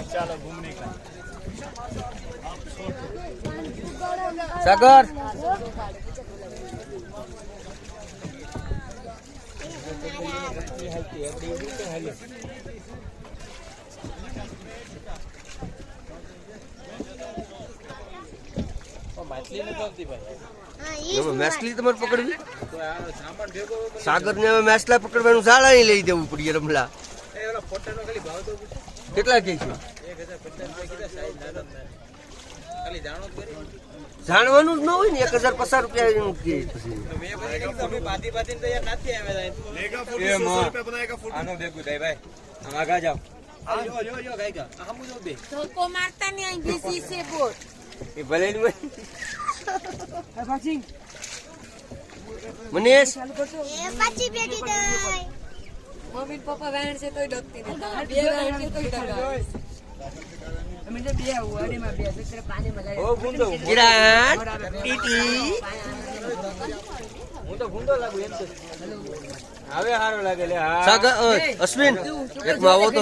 चलो घूमने का सागर મેસલી તમારે પકડવી સાગર ને મેસલા પકડવાનું શાળા લઈ દેવું પડીએ રમલા કેટલા કે છે જાણવાનું જ ન હોય ને 1050 રૂપિયા એનું કે मारता नहीं बीसी से बोल ભલે મનીષ पाची बेटी दई मम्मी पापा वैन से तो डकती नहीं बे वैन से तो डका मुझे बे हुआड़ी में बे तेरे पानी में ઓ ગુંડો કિરણ ટીટી હું તો ગુંડો લાગુ એમ તો હવે હારો લાગે લે સાગર અશ્વિન એક માં આવો તો